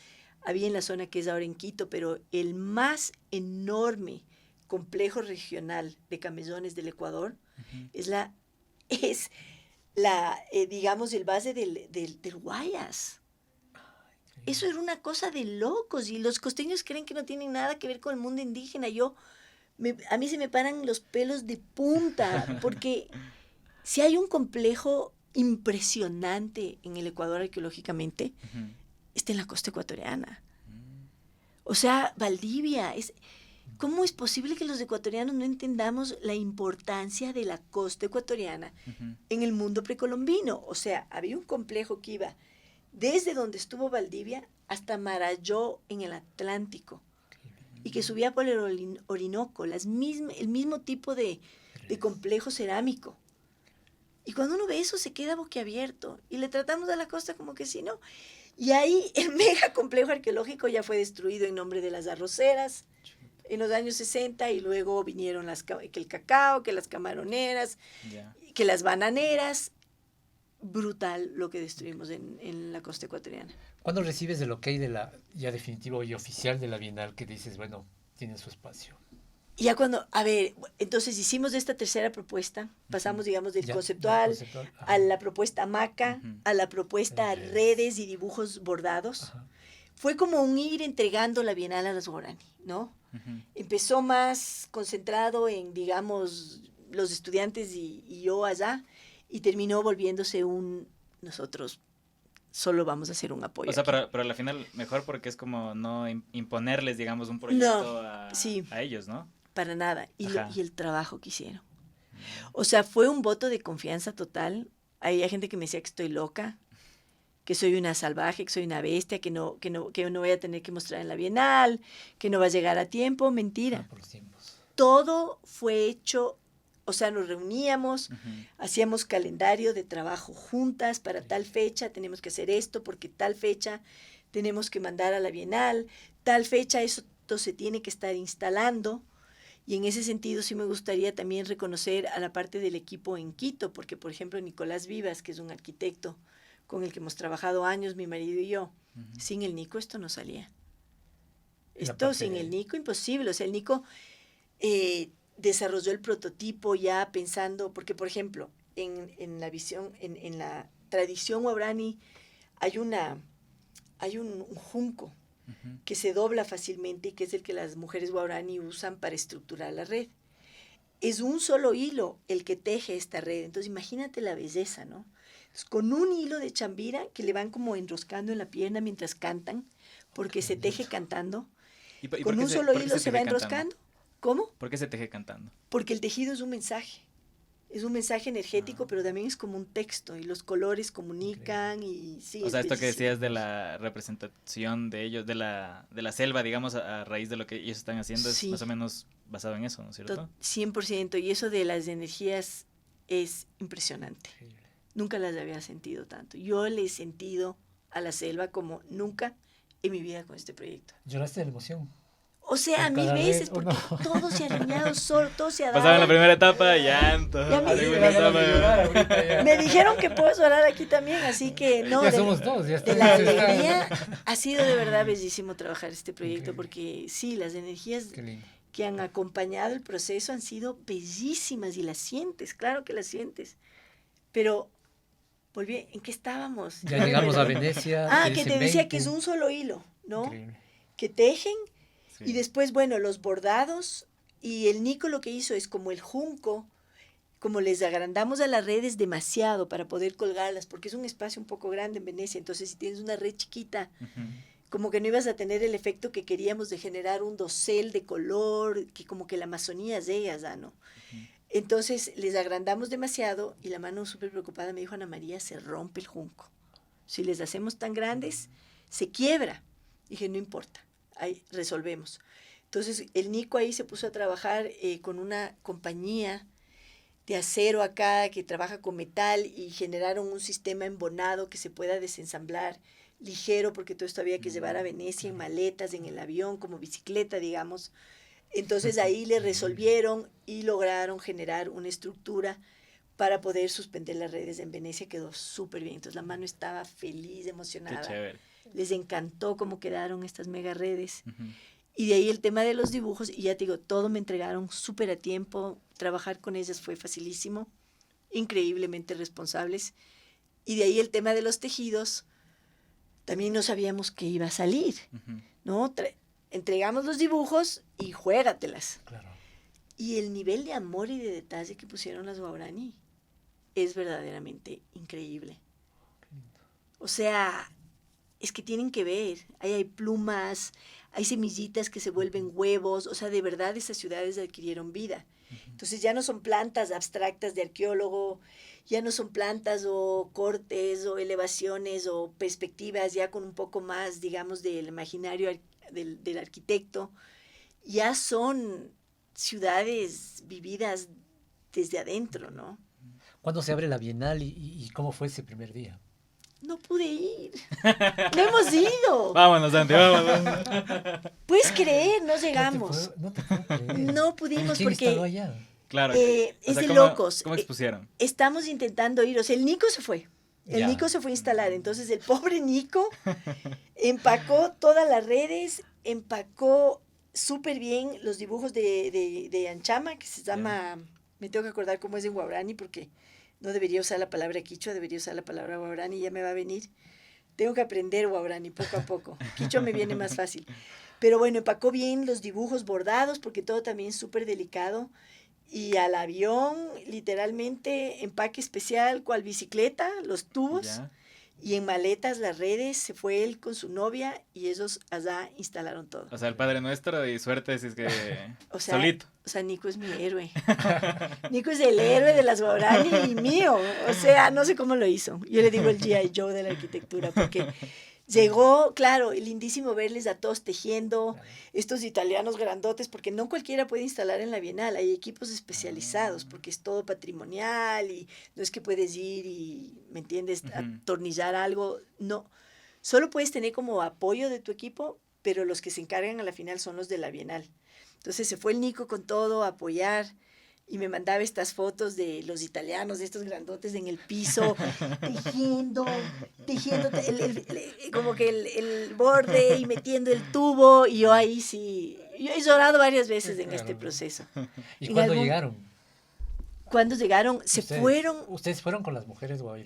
había en la zona que es ahora en Quito, pero el más enorme complejo regional de camellones del Ecuador Ujú. es digamos, el base del Guayas. Eso era una cosa de locos y los costeños creen que no tienen nada que ver con el mundo indígena. A mí se me paran los pelos de punta porque si hay un complejo impresionante en el Ecuador arqueológicamente, Ujú. está en la costa ecuatoriana. Mm. O sea, Valdivia, ¿cómo es posible que los ecuatorianos no entendamos la importancia de la costa ecuatoriana Ujú. en el mundo precolombino? O sea, había un complejo que iba desde donde estuvo Valdivia hasta Marayó en el Atlántico y que subía por el Orinoco, el mismo tipo de complejo cerámico. Y cuando uno ve eso se queda boquiabierto y le tratamos a la costa como que si no. Y ahí el mega complejo arqueológico ya fue destruido en nombre de las arroceras en los años 60 y luego vinieron que el cacao, que las camaroneras, Ya. que las bananeras. Brutal lo que destruimos en la costa ecuatoriana. ¿Cuándo recibes el ok de la ya definitivo y oficial de la Bienal que dices, bueno, tiene su espacio? Y ya cuando, a ver, entonces hicimos esta tercera propuesta, pasamos, digamos, del Ya, conceptual conceptual, ajá. a la propuesta maca, Ujú. a la propuesta Redes. redes y dibujos bordados. Ajá. Fue como un ir entregando la Bienal a las Guarani, ¿no? Ujú. Empezó más concentrado en, digamos, los estudiantes y yo allá, y terminó volviéndose nosotros solo vamos a hacer un apoyo. O sea, aquí. pero al final mejor porque es como no imponerles, digamos, un proyecto sí. a ellos, ¿no? Para nada. Ajá. Y el trabajo que hicieron. O sea, fue un voto de confianza total. Había gente que me decía que estoy loca, que soy una salvaje, que soy una bestia, que no voy a tener que mostrar en la Bienal, que no va a llegar a tiempo. Mentira. Por los tiempos. Todo fue hecho, o sea, nos reuníamos, Ujú. hacíamos calendario de trabajo juntas para tal fecha, tenemos que hacer esto porque tal fecha tenemos que mandar a la Bienal, tal fecha esto se tiene que estar instalando. Y en ese sentido sí me gustaría también reconocer a la parte del equipo en Quito, porque por ejemplo Nicolás Vivas, que es un arquitecto con el que hemos trabajado años, mi marido y yo, Ujú. sin el Nico esto no salía. La Esto parte sin de- el Nico imposible, o sea, el Nico desarrolló el prototipo ya pensando, porque por ejemplo, en la visión, en la tradición guaraní hay un junco que se dobla fácilmente y que es el que las mujeres guaraní usan para estructurar la red. Es un solo hilo el que teje esta red, entonces imagínate la belleza, ¿no? Entonces, con un hilo de chambira que le van como enroscando en la pierna mientras cantan, porque se teje cantando, con un solo hilo se va enroscando. ¿Cómo? ¿Por qué se teje cantando? Porque el tejido es un mensaje energético, pero también es como un texto, y los colores comunican, y sí. O sea, esto que decías de la representación de ellos, de la selva, digamos, a raíz de lo que ellos están haciendo, es más o menos basado en eso, ¿no es cierto? 100%, y eso de las energías es impresionante. Nunca las había sentido tanto. Yo le he sentido a la selva como nunca en mi vida con este proyecto. ¿Lloraste de la emoción? O sea, 1000 veces, porque todo se ha alineado solo, todo se ha dado. Pasaba en la primera etapa, llanto. Me dijeron que puedo llorar aquí también, así que no. Ya somos dos, ya está. De la alegría ha sido de verdad bellísimo trabajar este proyecto, porque sí, las energías que han acompañado el proceso han sido bellísimas y las sientes, claro que las sientes. Pero, volví, ¿en qué estábamos? Ya llegamos a Venecia. Que te decía que es un solo hilo, ¿no? Increíble. Que tejen. Sí. Y después, bueno, los bordados, y el Nico lo que hizo es como el junco, como les agrandamos a las redes demasiado para poder colgarlas, porque es un espacio un poco grande en Venecia, entonces si tienes una red chiquita, como que no ibas a tener el efecto que queríamos de generar un dosel de color, que como que la Amazonía es de ellas, ¿no? Entonces les agrandamos demasiado, y la mano súper preocupada me dijo, Ana María, se rompe el junco. Si les hacemos tan grandes, se quiebra. Dije, no importa. Ahí resolvemos. Entonces el Nico ahí se puso a trabajar con una compañía de acero acá que trabaja con metal, y generaron un sistema embonado que se pueda desensamblar ligero, porque todo esto había que llevar a Venecia en maletas, en el avión, como bicicleta, digamos. Entonces ahí le resolvieron y lograron generar una estructura para poder suspender las redes en Venecia. Quedó súper bien. Entonces la mano estaba feliz, emocionada. Qué chévere. Les encantó cómo quedaron estas mega redes. Y de ahí el tema de los dibujos, y ya te digo, todo me entregaron súper a tiempo. Trabajar con ellas fue facilísimo, increíblemente responsables. Y de ahí el tema de los tejidos, también no sabíamos qué iba a salir, ¿no? Entregamos los dibujos y juégatelas. Claro. Y el nivel de amor y de detalle que pusieron las guaraní es verdaderamente increíble. O sea, es que tienen que ver, ahí hay plumas, hay semillitas que se vuelven huevos, o sea, de verdad esas ciudades adquirieron vida. Entonces ya no son plantas abstractas de arqueólogo, ya no son plantas o cortes o elevaciones o perspectivas ya con un poco más, digamos, del imaginario del arquitecto, ya son ciudades vividas desde adentro, ¿no? ¿Cuándo se abre la Bienal y cómo fue ese primer día? No pude ir. No hemos ido. Vámonos, Santi, vámonos. ¿Puedes creer? No llegamos. No te puedo creer. No pudimos ¿Quién porque... estaba allá? Claro. Es de locos. ¿Cómo expusieron? Estamos intentando ir. O sea, el Nico se fue. El Nico se fue a instalar. Entonces, el pobre Nico empacó todas las redes, empacó súper bien los dibujos de Anchama, que se llama... Me tengo que acordar cómo es en guaraní, porque... No debería usar la palabra quichua, debería usar la palabra guaraní, ya me va a venir. Tengo que aprender guaraní poco a poco. Quichua me viene más fácil. Pero bueno, empacó bien los dibujos bordados, porque todo también es súper delicado. Y al avión, literalmente, empaque especial, cual bicicleta, los tubos. Ya. Y en maletas, las redes, se fue él con su novia y ellos allá instalaron todo. O sea, el Padre Nuestro y suerte si es que o sea, solito. O sea, Nico es mi héroe. Nico es el héroe de las guaraní y mío. O sea, no sé cómo lo hizo. Yo le digo el G.I. Joe de la arquitectura, porque llegó, claro, lindísimo verles a todos tejiendo, estos italianos grandotes, porque no cualquiera puede instalar en la Bienal, hay equipos especializados, porque es todo patrimonial y no es que puedes ir y, ¿me entiendes?, atornillar algo, no. Solo puedes tener como apoyo de tu equipo, pero los que se encargan a la final son los de la Bienal. Entonces se fue el Nico con todo a apoyar, y me mandaba estas fotos de los italianos, de estos grandotes en el piso, tejiendo como que el borde y metiendo el tubo, y yo ahí sí, yo he llorado varias veces en este proceso. ¿Y En cuándo algún- llegaron? Cuando llegaron, se fueron. ¿Ustedes fueron con las mujeres guaraní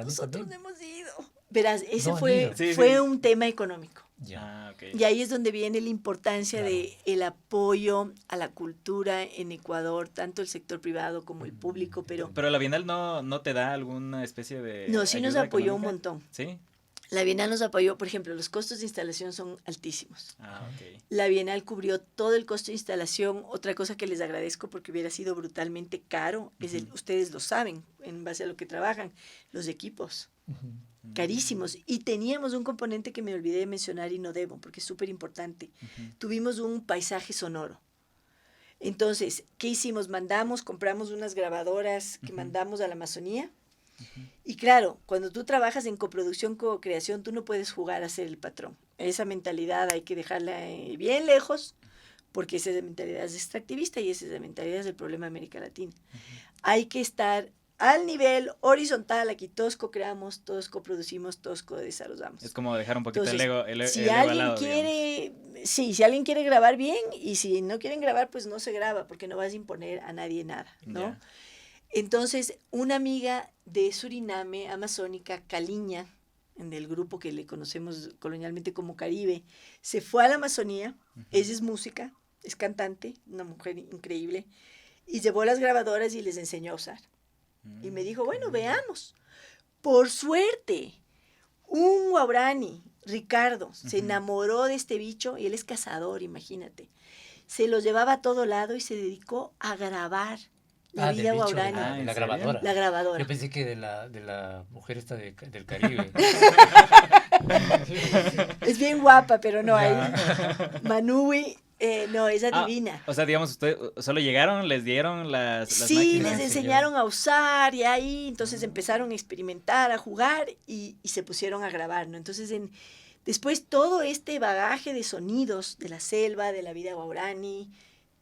Nosotros también? hemos ido. Verás, ese No han fue, ido. Sí, fue sí. un tema económico. Ya. Ah, ok. Y ahí es donde viene la importancia Claro. de el apoyo a la cultura en Ecuador, tanto el sector privado como el público, pero Pero la Bienal no te da alguna especie de no, sí nos ayuda apoyó un económica? montón. ¿Sí? La Bienal nos apoyó, por ejemplo, los costos de instalación son altísimos. Ah, ok. La Bienal cubrió todo el costo de instalación. Otra cosa que les agradezco porque hubiera sido brutalmente caro, es ustedes lo saben, en base a lo que trabajan, los equipos. Ujú. Carísimos. Y teníamos un componente que me olvidé de mencionar y no debo, porque es súper importante. Tuvimos un paisaje sonoro. Entonces, ¿qué hicimos? Compramos unas grabadoras que mandamos a la Amazonía. Y claro, cuando tú trabajas en coproducción, co-creación, tú no puedes jugar a ser el patrón. Esa mentalidad hay que dejarla bien lejos, porque esa mentalidad es extractivista y esa mentalidad es el problema de América Latina. Hay que estar al nivel horizontal, aquí todos co-creamos, todos coproducimos, todos co-desarrollamos. Es como dejar un poquito Entonces, el si ego al alguien lado, digamos. quiere, sí, si alguien quiere grabar bien, y si no quieren grabar, pues no se graba, porque no vas a imponer a nadie nada, ¿no? Ya. Entonces, una amiga de Suriname, amazónica, Caliña, del grupo que le conocemos colonialmente como Caribe, se fue a la Amazonía. Ella es música, es cantante, una mujer increíble, y llevó las grabadoras y les enseñó a usar. Y me dijo, bueno, veamos. Por suerte, un guaraní, Ricardo, se enamoró de este bicho, y él es cazador, imagínate. Se lo llevaba a todo lado y se dedicó a grabar la del vida bicho de guaraní. Ah, ¿en la serio? grabadora. La grabadora. Yo pensé que de la mujer esta del Caribe. Es bien guapa, pero no hay. Ya. Manui, no, es Ah, adivina. O sea, digamos, ustedes solo llegaron, les dieron las Sí, máquinas. les enseñaron a usar y ahí, entonces empezaron a experimentar, a jugar y se pusieron a grabar, ¿no? Entonces, después todo este bagaje de sonidos de la selva, de la vida guaraní,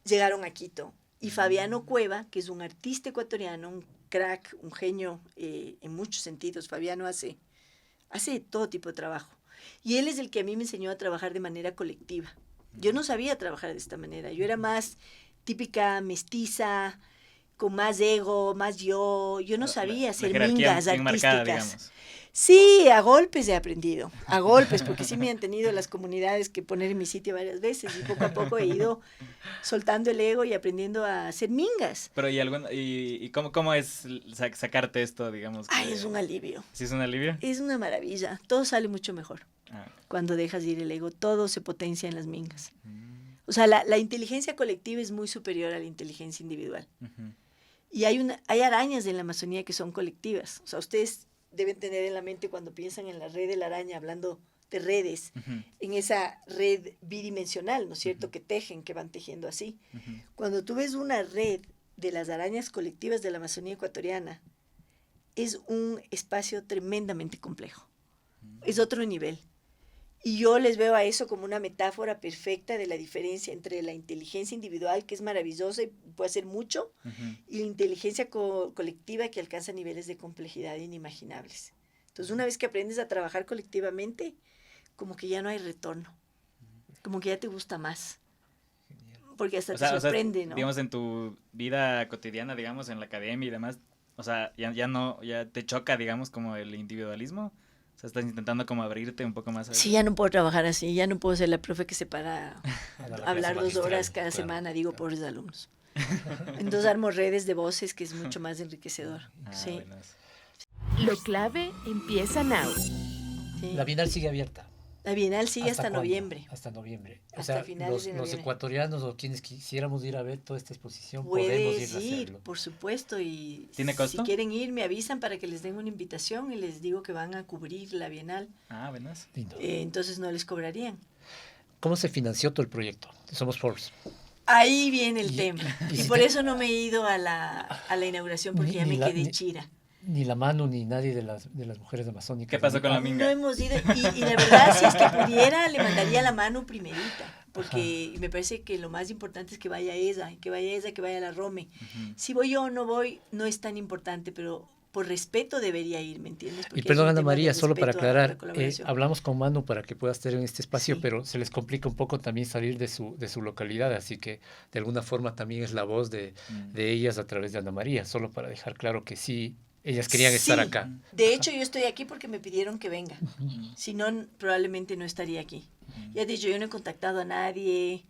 llegaron a Quito. Y Fabiano Cueva, que es un artista ecuatoriano, un crack, un genio en muchos sentidos, Fabiano hace todo tipo de trabajo. Y él es el que a mí me enseñó a trabajar de manera colectiva. Yo no sabía trabajar de esta manera, yo era más típica mestiza, con más ego, más yo no sabía hacer jerarquía mingas bien marcada, artísticas. digamos. Sí, a golpes he aprendido, a golpes, porque sí me han tenido las comunidades que poner en mi sitio varias veces y poco a poco he ido soltando el ego y aprendiendo a hacer mingas. Pero ¿y cómo es sacarte esto, digamos? Ay, es un alivio, ¿Sí es un alivio? es una maravilla, todo sale mucho mejor. Ah. Cuando dejas ir el ego, todo se potencia en las mingas. O sea, la inteligencia colectiva es muy superior a la inteligencia individual. Ujú. Y hay arañas en la Amazonía que son colectivas. O sea, ustedes deben tener en la mente cuando piensan en la red de la araña, hablando de redes, Ujú. en esa red bidimensional, ¿no es cierto?, que tejen, que van tejiendo así. Ujú. Cuando tú ves una red de las arañas colectivas de la Amazonía ecuatoriana, es un espacio tremendamente complejo. Es otro nivel. Y yo les veo a eso como una metáfora perfecta de la diferencia entre la inteligencia individual, que es maravillosa y puede hacer mucho, Ujú. y la inteligencia colectiva que alcanza niveles de complejidad inimaginables. Entonces, una vez que aprendes a trabajar colectivamente, como que ya no hay retorno, como que ya te gusta más, porque hasta te sorprende, ¿no? Digamos, en tu vida cotidiana, digamos, en la academia y demás, o sea, ya te choca, digamos, como el individualismo. O sea, estás intentando como abrirte un poco más a Sí, ya no puedo trabajar así, ya no puedo ser la profe que se para A dar la a hablar clase 2 horas magistral, cada claro, semana, digo, claro. pobres alumnos. Entonces armo redes de voces, que es mucho más enriquecedor. Ah, Sí, buenas. Lo clave empieza now. sí. La Bienal sigue abierta. La Bienal sigue hasta cuándo? noviembre. Hasta noviembre. Hasta finales de los noviembre. ecuatorianos o quienes quisiéramos ir a ver toda esta exposición, podemos ir Puedes a ir, hacerlo. por supuesto, y ¿Tiene costo? si quieren ir, me avisan para que les den una invitación y les digo que van a cubrir la Bienal. Ah, buenas. Lindo. Entonces no les cobrarían. ¿Cómo se financió todo el proyecto? Somos Forbes. Ahí viene el Y- tema. y Y si por te- eso no me he ido a la inauguración, porque Ni- ya ni me la- quedé ni- chira. Ni la mano ni nadie de las mujeres amazónicas. ¿Qué pasó con la minga? No hemos ido. Y la verdad, si es que pudiera, le mandaría la mano primerita. Porque me parece que lo más importante es que vaya ella, que vaya la Rome. Ujú. Si voy yo o no voy, no es tan importante, pero por respeto debería ir, ¿me entiendes? Porque Y perdón, es un Ana tema de María, solo para respeto a la aclarar, colaboración. hablamos con Manu para que pueda estar en este espacio, Sí. pero se les complica un poco también salir de su localidad, así que de alguna forma también es la voz de ellas a través de Ana María, solo para dejar claro que sí, ellas querían estar Sí, acá. de hecho yo estoy aquí porque me pidieron que venga. Si no, probablemente no estaría aquí. Ya he dicho, yo no he contactado a nadie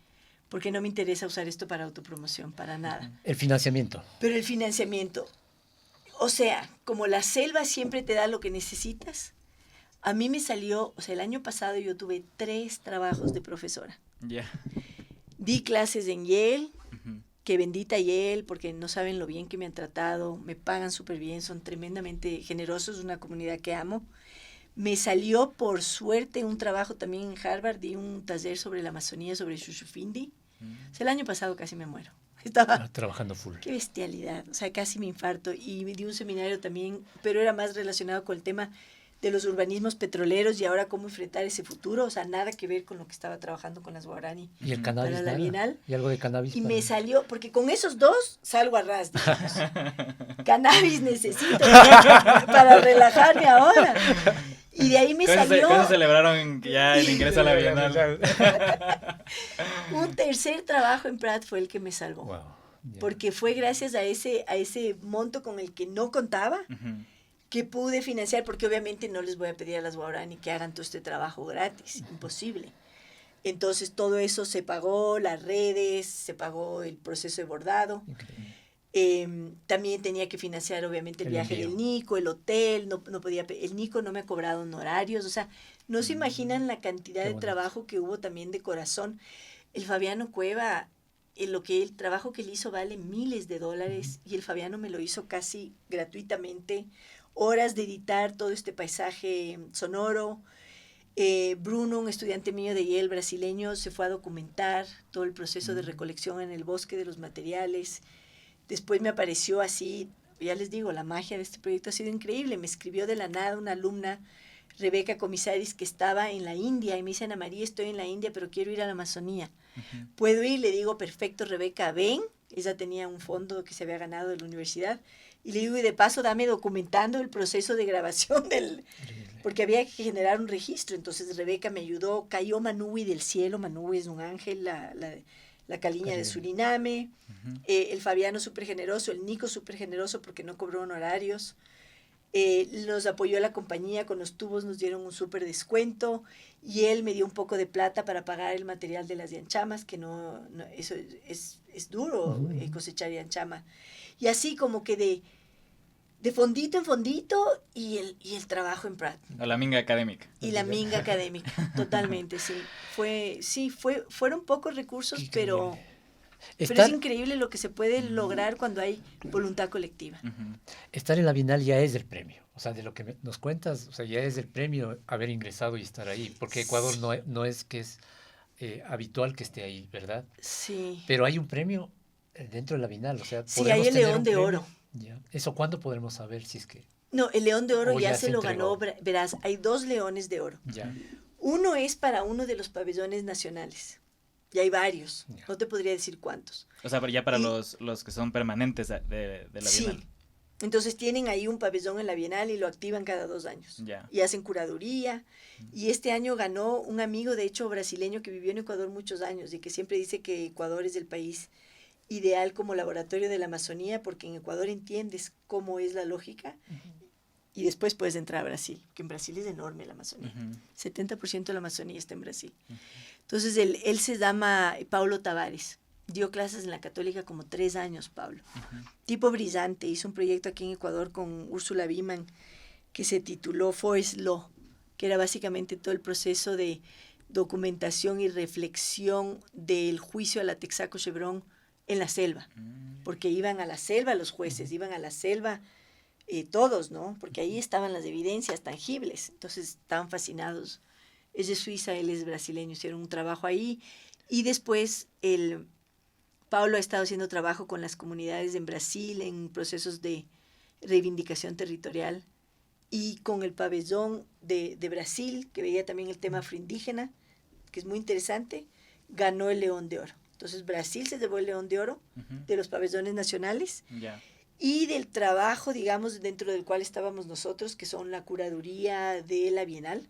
porque no me interesa usar esto para autopromoción, para nada. El financiamiento. Pero el financiamiento, o sea, como la selva siempre te da lo que necesitas, a mí me salió, o sea, el año pasado yo tuve 3 trabajos de profesora. Ya. Di clases en Yale, Ujú. que bendita Yale, porque no saben lo bien que me han tratado, me pagan súper bien, son tremendamente generosos, una comunidad que amo. Me salió por suerte un trabajo también en Harvard, di un taller sobre la Amazonía, sobre Shushufindi. O sea, el año pasado casi me muero. Estaba, Trabajando full. qué bestialidad, o sea, casi me infarto. Y me di un seminario también, pero era más relacionado con el tema de los urbanismos petroleros y ahora cómo enfrentar ese futuro, o sea, nada que ver con lo que estaba trabajando con las Guarani. ¿Y el cannabis? Para la nada? Bienal. ¿Y algo de cannabis? Y me salió, porque con esos 2 salgo a ras, digamos. Cannabis necesito para relajarme ahora. Y de ahí me salió ¿Cuándo celebraron ya el ingreso a la Bienal? un tercer trabajo en Pratt fue el que me salvó. Wow, ya. Porque fue gracias a ese monto con el que no contaba Ujú. que pude financiar, porque obviamente no les voy a pedir a las Guarani que hagan todo este trabajo gratis, imposible. Entonces todo eso se pagó, las redes, se pagó el proceso de bordado. Increíble. También tenía que financiar obviamente el El viaje envío. del Nico, el hotel, no podía, el Nico no me ha cobrado honorarios, o sea, no se imaginan la cantidad Qué de bonito. trabajo que hubo también de corazón. El Fabiano Cueva, el trabajo que él hizo vale miles de dólares y el Fabiano me lo hizo casi gratuitamente, horas de editar todo este paisaje sonoro. Bruno, un estudiante mío de Yale brasileño, se fue a documentar todo el proceso de recolección en el bosque de los materiales. Después me apareció así, ya les digo, la magia de este proyecto ha sido increíble. Me escribió de la nada una alumna, Rebeca Comisaris, que estaba en la India, y me dice: Ana María, estoy en la India, pero quiero ir a la Amazonía. ¿Puedo ir? Le digo: perfecto, Rebeca, ven. Ella tenía un fondo que se había ganado de la universidad. Y le digo: y de paso, dame documentando el proceso de grabación porque había que generar un registro. Entonces Rebeca me ayudó. Cayó Manui del cielo. Manui es un ángel, la caliña de Suriname. El Fabiano súper generoso, el Nico súper generoso porque no cobró honorarios. Nos apoyó la compañía con los tubos, nos dieron un súper descuento y él me dio un poco de plata para pagar el material de las yanchamas, que no eso es duro, cosechar yanchama. Y así como que de fondito en fondito y el trabajo en Pratt. O la minga académica. Y la minga académica, totalmente, sí. Fueron pocos recursos, pero es increíble lo que se puede lograr cuando hay voluntad colectiva. Estar en la Bienal ya es el premio. O sea, de lo que nos cuentas, o sea, ya es el premio haber ingresado y estar ahí. Porque Ecuador no es que es habitual que esté ahí, ¿verdad? Sí. Pero hay un premio dentro de la Bienal. O sea, sí, hay el León de Oro. Ya. ¿Eso cuándo podremos saber si es que...? No, el León de Oro ya se lo entregó. ganó. Verás, hay 2 Leones de Oro. Ya. Uno es para uno de los pabellones nacionales. Y hay varios. Ya. No te podría decir cuántos. O sea, pero ya para los que son permanentes de la Bienal. Sí. Entonces tienen ahí un pabellón en la Bienal y lo activan cada 2 años. Ya. Y hacen curaduría. Y este año ganó un amigo, de hecho, brasileño que vivió en Ecuador muchos años y que siempre dice que Ecuador es el país ideal como laboratorio de la Amazonía, porque en Ecuador entiendes cómo es la lógica y después puedes entrar a Brasil, que en Brasil es enorme la Amazonía. 70% de la Amazonía está en Brasil. Entonces él se llama Paulo Tavares. Dio clases en la Católica como 3 años, Pablo. Tipo brillante, hizo un proyecto aquí en Ecuador con Úrsula Biman que se tituló Forest Law, que era básicamente todo el proceso de documentación y reflexión del juicio a la Texaco Chevron en la selva, porque iban a la selva los jueces, iban a la selva todos, ¿no? Porque ahí estaban las evidencias tangibles, entonces estaban fascinados. Es de Suiza, él es brasileño, hicieron un trabajo ahí y después Paulo ha estado haciendo trabajo con las comunidades en Brasil en procesos de reivindicación territorial y con el pabellón de Brasil, que veía también el tema afroindígena, que es muy interesante, ganó el León de Oro. Entonces Brasil se llevó el León de Oro de los pabellones nacionales y del trabajo, digamos, dentro del cual estábamos nosotros, que son la curaduría de la Bienal.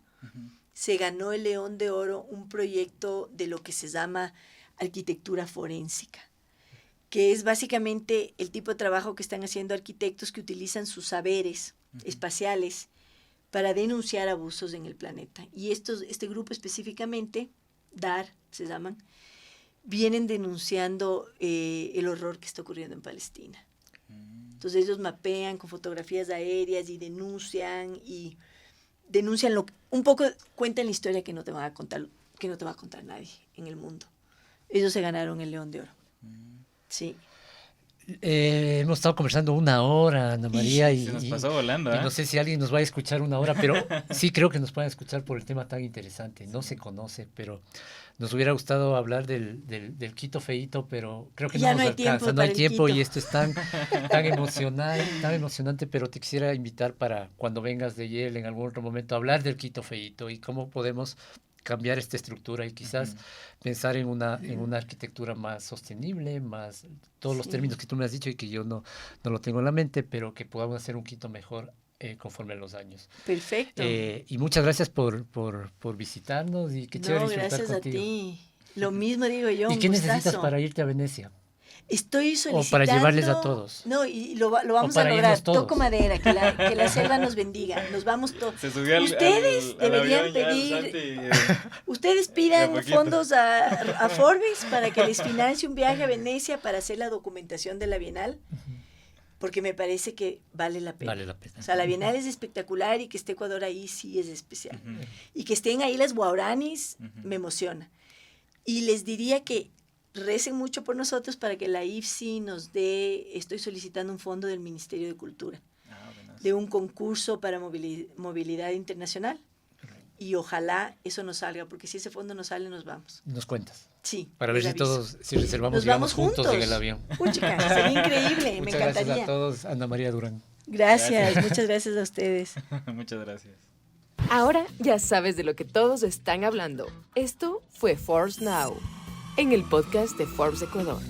Se ganó el León de Oro un proyecto de lo que se llama arquitectura forénsica, que es básicamente el tipo de trabajo que están haciendo arquitectos que utilizan sus saberes espaciales para denunciar abusos en el planeta. Y este grupo específicamente, DAR se llaman, vienen denunciando el horror que está ocurriendo en Palestina. Entonces ellos mapean con fotografías aéreas y denuncian un poco, cuentan la historia que no te va a contar nadie en el mundo. Ellos se ganaron el León de Oro. Sí. Hemos estado conversando 1 hora, Ana María, se nos pasó volando, y no sé si alguien nos va a escuchar 1 hora, pero sí creo que nos pueden escuchar por el tema tan interesante. No se conoce, pero nos hubiera gustado hablar del Quito feíto, pero creo que ya no nos alcanza. No hay tiempo Quito. Y esto es tan emocionante, pero te quisiera invitar para cuando vengas de Yale en algún otro momento a hablar del Quito feíto y cómo podemos cambiar esta estructura y quizás pensar en una arquitectura más sostenible, más todos los términos que tú me has dicho y que yo no lo tengo en la mente, pero que podamos hacer un Quito mejor conforme a los años. Perfecto. Y muchas gracias por visitarnos y qué chévere disfrutar gracias contigo. A ti. Lo mismo digo yo. ¿Y qué necesitas para irte a Venecia? Estoy solicitando... O para llevarles a todos. No, y lo vamos a lograr. Toco madera, que la selva nos bendiga. Nos vamos todos. Ustedes deberían pedir... Ustedes pidan fondos a Forbes para que les financie un viaje a Venecia para hacer la documentación de la Bienal. Porque me parece que vale la pena. Vale la pena. O sea, la Bienal es espectacular y que esté Ecuador ahí sí es especial. Y que estén ahí las guaranis me emociona. Y les diría que recen mucho por nosotros para que la IFSI nos dé, estoy solicitando un fondo del Ministerio de Cultura, de un concurso para movilidad internacional. Y ojalá eso nos salga, porque si ese fondo no sale, nos vamos. Nos cuentas. Sí. Para ver si reservamos, nos vamos juntos en el avión. Chica, sería increíble, me encantaría. Muchas gracias a todos, Ana María Durán. Gracias, muchas gracias a ustedes. Muchas gracias. Ahora ya sabes de lo que todos están hablando. Esto fue Forbes Now, en el podcast de Forbes Ecuador.